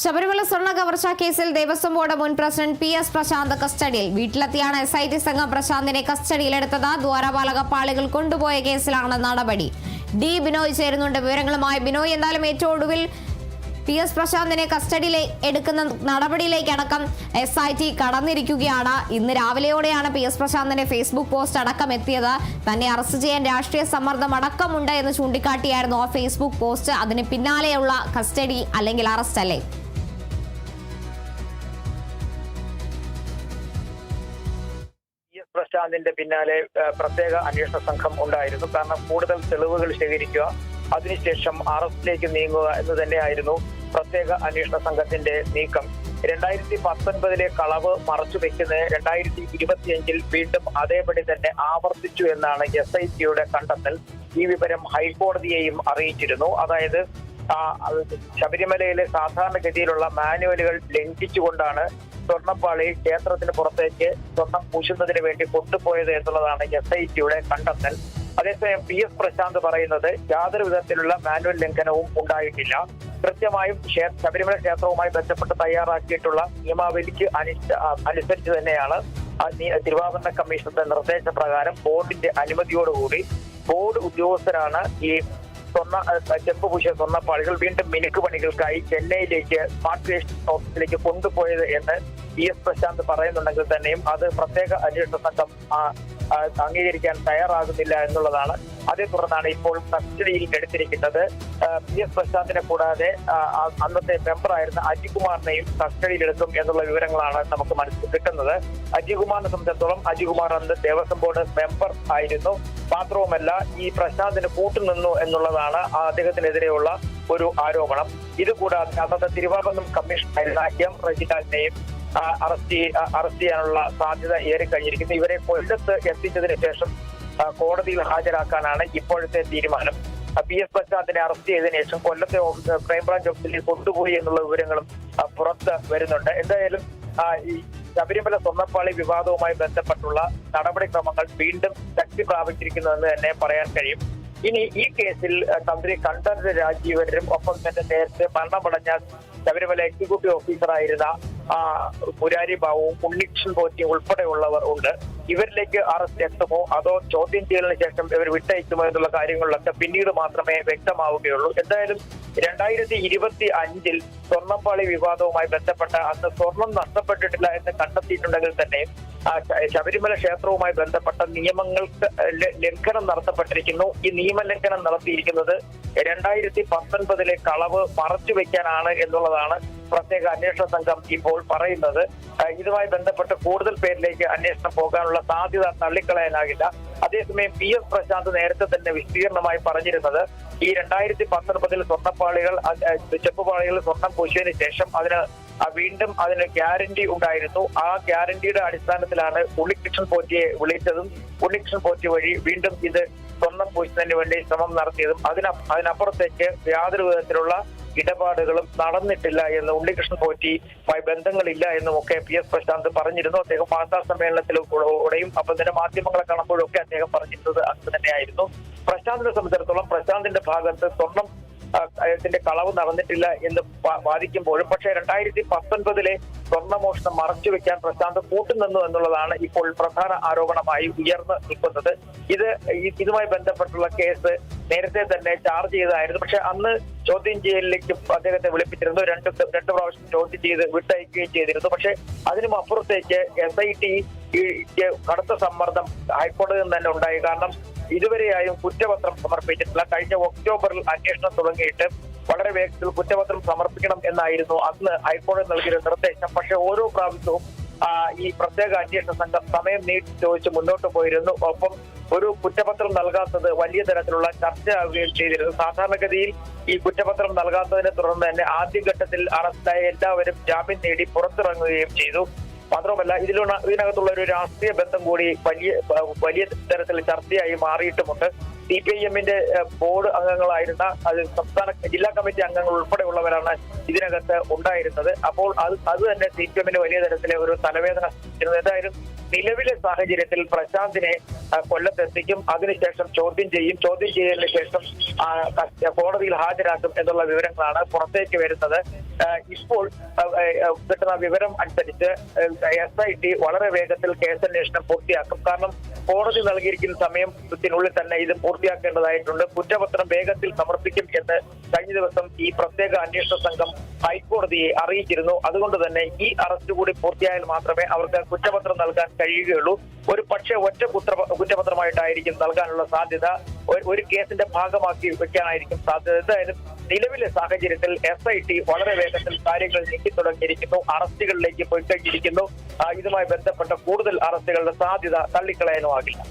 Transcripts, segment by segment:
ശബരിമല സ്വർണ്ണ കവർച്ചാ കേസിൽ ദേവസ്വം ബോർഡ് മുൻ പ്രസിഡന്റ് PS പ്രശാന്ത് കസ്റ്റഡിയിൽ. വീട്ടിലെത്തിയാണ് SIT സംഘം പ്രശാന്തിനെ കസ്റ്റഡിയിലെടുത്തത്. ദ്വാരപാലക പാളികൾ കൊണ്ടുപോയ കേസിലാണ് നടപടി. D ബിനോയ് ചേരുന്നുണ്ട് വിവരങ്ങളുമായി. ബിനോയ്, എന്തായാലും ഏറ്റവും ഒടുവിൽ PS പ്രശാന്തിനെ കസ്റ്റഡിയിൽ എടുക്കുന്ന നടപടിയിലേക്കടക്കം SIT കടന്നിരിക്കുകയാണ്. ഇന്ന് രാവിലെയോടെയാണ് PS പ്രശാന്തിന്റെ ഫേസ്ബുക്ക് പോസ്റ്റ് അടക്കം എത്തിയത്. തന്നെ അറസ്റ്റ് ചെയ്യാൻ രാഷ്ട്രീയ സമ്മർദ്ദം അടക്കമുണ്ട് എന്ന് ചൂണ്ടിക്കാട്ടിയായിരുന്നു ആ ഫേസ്ബുക്ക് പോസ്റ്റ്. അതിന് പിന്നാലെയുള്ള കസ്റ്റഡി അല്ലെങ്കിൽ അറസ്റ്റ് അല്ലേ? പ്രശാന്തിന്റെ പിന്നാലെ പ്രത്യേക അന്വേഷണ സംഘം ഉണ്ടായിരുന്നു. കാരണം കൂടുതൽ തെളിവുകൾ ശേഖരിക്കുക, അതിനുശേഷം അറസ്റ്റിലേക്ക് നീങ്ങുക എന്ന് തന്നെയായിരുന്നു പ്രത്യേക അന്വേഷണ സംഘത്തിന്റെ നീക്കം. 2019 കളവ് മറച്ചുവെക്കുന്നത് 2025 വീണ്ടും അതേപടി തന്നെ ആവർത്തിച്ചു എന്നാണ് SITയുടെ കണ്ടെത്തൽ. ഈ വിവരം ഹൈക്കോടതിയെയും അറിയിച്ചിരുന്നു. അതായത് ശബരിമലയിലെ സാധാരണഗതിയിലുള്ള മാനുവലുകൾ ലംഘിച്ചുകൊണ്ടാണ് സ്വർണ്ണപ്പാളി ക്ഷേത്രത്തിന് പുറത്തേക്ക് സ്വർണം പൂശുന്നതിന് വേണ്ടി കൊണ്ടുപോയത് എന്നുള്ളതാണ് SITയുടെ കണ്ടെത്തൽ. അതേസമയം PS പ്രശാന്ത് പറയുന്നത് യാതൊരു വിധത്തിലുള്ള മാനുവൽ ലംഘനവും ഉണ്ടായിട്ടില്ല. കൃത്യമായും ശബരിമല ക്ഷേത്രവുമായി ബന്ധപ്പെട്ട് തയ്യാറാക്കിയിട്ടുള്ള നിയമാവലിക്ക് അനുസരിച്ച് തന്നെയാണ് തിരുവാഭരണ കമ്മീഷന്റെ നിർദ്ദേശപ്രകാരം ബോർഡിന്റെ അനുമതിയോടുകൂടി ബോർഡ് ഉദ്യോഗസ്ഥരാണ് ഈ ചെമ്പ് പൂശിയ സ്വർണ്ണപ്പാളികൾ വീണ്ടും മിനുക്ക് പണികൾക്കായി ചെന്നൈയിലേക്ക് സ്മാർട്ട് വേസ്റ്റ് ഓഫീസിലേക്ക് കൊണ്ടുപോയത് എന്ന് PS പ്രശാന്ത് പറയുന്നുണ്ടെങ്കിൽ തന്നെയും അത് പ്രത്യേക അന്വേഷണ സംഘം അംഗീകരിക്കാൻ തയ്യാറാകുന്നില്ല എന്നുള്ളതാണ്. അതേ തുടർന്നാണ് ഇപ്പോൾ കസ്റ്റഡിയിൽ എടുത്തിരിക്കുന്നത്. PS പ്രശാന്തിനെ കൂടാതെ അന്നത്തെ മെമ്പറായിരുന്ന അജികുമാറിനെയും കസ്റ്റഡിയിലെടുക്കും എന്നുള്ള വിവരങ്ങളാണ് നമുക്ക് മനസ്സിൽ കിട്ടുന്നത്. അജികുമാറിനെ സംബന്ധിച്ചിടത്തോളം അജികുമാർ അന്ന് ദേവസ്വം ബോർഡ് മെമ്പർ ആയിരുന്നു. മാത്രവുമല്ല ഈ പ്രശാന്തിന് കൂട്ടുനിന്നു എന്നുള്ളതാണ് അദ്ദേഹത്തിനെതിരെയുള്ള ഒരു ആരോപണം. ഇതുകൂടാതെ അന്നത്തെ തിരുവാഭരണം കമ്മീഷണറായിരുന്ന M റെജിനാലിനെയും അറസ്റ്റ് ചെയ്യാനുള്ള സാധ്യത ഏറിക്കഴിഞ്ഞിരിക്കുന്നു. ഇവരെ കൊല്ലത്ത് എത്തിച്ചതിന് ശേഷം കോടതിയിൽ ഹാജരാക്കാനാണ് ഇപ്പോഴത്തെ തീരുമാനം. PS പ്രശാന്തിനെ അറസ്റ്റ് ചെയ്തതിനു ശേഷം കൊല്ലത്തെ ക്രൈംബ്രാഞ്ച് ഓഫീസിലേക്ക് കൊണ്ടുപോയി എന്നുള്ള വിവരങ്ങളും പുറത്ത് വരുന്നുണ്ട്. എന്തായാലും ഈ ശബരിമല സ്വർണ്ണപ്പാളി വിവാദവുമായി ബന്ധപ്പെട്ടുള്ള നടപടിക്രമങ്ങൾ വീണ്ടും ശക്തി പ്രാപിച്ചിരിക്കുന്നുവെന്ന് തന്നെ പറയാൻ കഴിയും. ഇനി ഈ കേസിൽ തന്ത്രി കണ്ഠരര് രാജീവരും ഒപ്പം തന്നെ നേരത്തെ മരണമടഞ്ഞ ശബരിമല എക്സിക്യൂട്ടീവ് ഓഫീസറായിരുന്ന മുരാരി ബാബുവും ഉണ്ണികൃഷ്ണൻ പോറ്റിയും ഉൾപ്പെടെയുള്ളവർ ഉണ്ട്. ഇവരിലേക്ക് അറസ്റ്റ് എത്തുമോ അതോ ചോദ്യം ചെയ്യലിന് ശേഷം ഇവർ വിട്ടയക്കുമോ എന്നുള്ള കാര്യങ്ങളിലൊക്കെ പിന്നീട് മാത്രമേ വ്യക്തമാവുകയുള്ളൂ. എന്തായാലും 2025 സ്വർണ്ണപ്പാളി വിവാദവുമായി ബന്ധപ്പെട്ട അന്ന് സ്വർണം നഷ്ടപ്പെട്ടിട്ടില്ല എന്ന് കണ്ടെത്തിയിട്ടുണ്ടെങ്കിൽ തന്നെ ശബരിമല ക്ഷേത്രവുമായി ബന്ധപ്പെട്ട നിയമങ്ങൾക്ക് ലംഘനം നടത്തപ്പെട്ടിരിക്കുന്നു. ഈ നിയമലംഘനം നടത്തിയിരിക്കുന്നത് 2019 കളവ് മറച്ചുവെക്കാനാണ് എന്നുള്ളതാണ് പ്രത്യേക അന്വേഷണ സംഘം ഇപ്പോൾ പറയുന്നത്. ഇതുമായി ബന്ധപ്പെട്ട് കൂടുതൽ പേരിലേക്ക് അന്വേഷണം പോകാനുള്ള സാധ്യത തള്ളിക്കളയാനാകില്ല. അതേസമയം PS പ്രശാന്ത് നേരത്തെ തന്നെ വിസ്തീർണമായി പറഞ്ഞിരുന്നത് ഈ 2019 സ്വർണ്ണപ്പാളികൾ ചെപ്പുപാളികൾ സ്വർണം പൂശിയതിനു ശേഷം വീണ്ടും അതിന് ഗ്യാരണ്ടി ഉണ്ടായിരുന്നു. ആ ഗ്യാരണ്ടിയുടെ അടിസ്ഥാനത്തിലാണ് ഉണ്ണികൃഷ്ണൻ പോറ്റിയെ വിളിച്ചതും ഉണ്ണികൃഷ്ണൻ പോറ്റി വഴി വീണ്ടും ഇത് സ്വർണം പൂശുന്നതിന് വേണ്ടി ശ്രമം നടത്തിയതും അതിനപ്പുറത്തേക്ക് യാതൊരു വിധത്തിലുള്ള ഇടപാടുകളും നടന്നിട്ടില്ല എന്ന് ഉണ്ണികൃഷ്ണൻ പോറ്റിയുമായി ബന്ധങ്ങളില്ല എന്നും ഒക്കെ PS പ്രശാന്ത് പറഞ്ഞിരുന്നു. അദ്ദേഹം വാർത്താ സമ്മേളനത്തിലൂടെയും അപ്പം തന്നെ മാധ്യമങ്ങളെ കാണുമ്പോഴും ഒക്കെ അദ്ദേഹം പറഞ്ഞിരുന്നത് അത് തന്നെയായിരുന്നു. പ്രശാന്തിനെ സംബന്ധിച്ചിടത്തോളം പ്രശാന്തിന്റെ ഭാഗത്ത് സ്വർണം ത്തിന്റെ കളവ് നടന്നിട്ടില്ല എന്ന് വാദിക്കുമ്പോഴും പക്ഷേ 2019 സ്വർണ്ണമോഷണം മറച്ചുവെക്കാൻ പ്രശാന്ത് കൂട്ടുനിന്നു എന്നുള്ളതാണ് ഇപ്പോൾ പ്രധാന ആരോപണമായി ഉയർന്നു നിൽക്കുന്നത്. ഇതുമായി ബന്ധപ്പെട്ടുള്ള കേസ് നേരത്തെ തന്നെ ചാർജ് ചെയ്തതായിരുന്നു. പക്ഷെ അന്ന് ചോദ്യം ചെയ്യലിലേക്ക് അദ്ദേഹത്തെ വിളിപ്പിച്ചിരുന്നു. രണ്ട് പ്രാവശ്യം ചോദ്യം ചെയ്ത് വിട്ടയക്കുകയും ചെയ്തിരുന്നു. പക്ഷെ അതിനും അപ്പുറത്തേക്ക് SIT കടുത്ത സമ്മർദ്ദം ഹൈക്കോടതിയിൽ നിന്ന് തന്നെ ഉണ്ടായി. കാരണം ഇതുവരെയായും കുറ്റപത്രം സമർപ്പിച്ചിട്ടില്ല. കഴിഞ്ഞ ഒക്ടോബറിൽ അന്വേഷണം തുടങ്ങിയിട്ട് വളരെ വേഗത്തിൽ കുറ്റപത്രം സമർപ്പിക്കണം എന്നായിരുന്നു അന്ന് ഹൈക്കോടതി നൽകിയ നിർദ്ദേശം. പക്ഷെ ഓരോ പ്രാവശ്യവും ഈ പ്രത്യേക അന്വേഷണ സംഘം സമയം നീട്ടി ചോദിച്ച് മുന്നോട്ട് പോയിരുന്നു. ഒപ്പം ഒരു കുറ്റപത്രം നൽകാത്തത് വലിയ തരത്തിലുള്ള ചർച്ചയാവുകയും ചെയ്തിരുന്നു. സാധാരണഗതിയിൽ ഈ കുറ്റപത്രം നൽകാത്തതിനെ തുടർന്ന് തന്നെ ആദ്യഘട്ടത്തിൽ അറസ്റ്റായ എല്ലാവരും ജാമ്യം നേടി പുറത്തിറങ്ങുകയും ചെയ്തു. മാത്രമല്ല ഇതിനകത്തുള്ള ഒരു രാഷ്ട്രീയ ബന്ധം കൂടി വലിയ തരത്തിൽ ചർച്ചയായി മാറിയിട്ടുമുണ്ട്. CPIM-ന്റെ ബോർഡ് അംഗങ്ങളായിരുന്ന സംസ്ഥാന ജില്ലാ കമ്മിറ്റി അംഗങ്ങൾ ഉൾപ്പെടെയുള്ളവരാണ് ഇതിനകത്ത് ഉണ്ടായിരുന്നത്. അപ്പോൾ അത് തന്നെ CPIM-ന് വലിയ തരത്തിലെ ഒരു തലവേദന. എന്തായാലും നിലവിലെ സാഹചര്യത്തിൽ പ്രശാന്തിനെ കൊല്ലത്തെത്തിക്കും. അതിനുശേഷം ചോദ്യം ചെയ്യലിന് ശേഷം കോടതിയിൽ ഹാജരാക്കും എന്നുള്ള വിവരങ്ങളാണ് പുറത്തേക്ക് വരുന്നത്. ഇപ്പോൾ കിട്ടുന്ന വിവരം അനുസരിച്ച് SIT വളരെ വേഗത്തിൽ കേസന്വേഷണം പൂർത്തിയാക്കും. കാരണം കോടതി നൽകിയിരിക്കുന്ന സമയത്തിനുള്ളിൽ തന്നെ ഇത് പൂർത്തിയാക്കേണ്ടതായിട്ടുണ്ട്. കുറ്റപത്രം വേഗത്തിൽ സമർപ്പിക്കും എന്ന് കഴിഞ്ഞ ദിവസം ഈ പ്രത്യേക അന്വേഷണ സംഘം ഹൈക്കോടതിയെ അറിയിച്ചിരുന്നു. അതുകൊണ്ട് തന്നെ ഈ അറസ്റ്റ് കൂടി പൂർത്തിയായാൽ മാത്രമേ അവർക്ക് കുറ്റപത്രം നൽകാൻ കഴിയുകയുള്ളൂ. ഒരു പക്ഷേ ഒറ്റ കുറ്റപത്രമായിട്ടായിരിക്കും നൽകാനുള്ള സാധ്യത. ഒരു കേസിന്റെ ഭാഗമാക്കി വെക്കാനായിരിക്കും സാധ്യത. എന്തായാലും നിലവിലെ സാഹചര്യത്തിൽ SIT വളരെ വേഗത്തിൽ കാര്യങ്ങൾ നീക്കി തുടങ്ങിയിരിക്കുന്നു. അറസ്റ്റുകളിലേക്ക് പോയി കഴിഞ്ഞിരിക്കുന്നു. ഇതുമായി ബന്ധപ്പെട്ട കൂടുതൽ അറസ്റ്റുകളുടെ സാധ്യത തള്ളിക്കളയാനുമാകില്ല.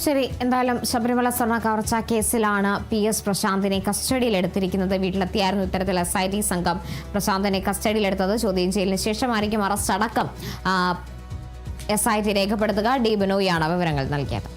ശരി, എന്തായാലും ശബരിമല സ്വർണ്ണ കവർച്ച കേസിലാണ് PS പ്രശാന്തിനെ കസ്റ്റഡിയിലെടുത്തിരിക്കുന്നത്. വീട്ടിലെത്തിയായിരുന്നു ഇത്തരത്തിൽ SIT സംഘം പ്രശാന്തിനെ കസ്റ്റഡിയിലെടുത്തത്. ചോദ്യം ചെയ്യലിന് ശേഷമായിരിക്കും അറസ്റ്റ് അടക്കം SIT രേഖപ്പെടുത്തുക. D ബിനോയിയാണ് വിവരങ്ങൾ നൽകിയത്.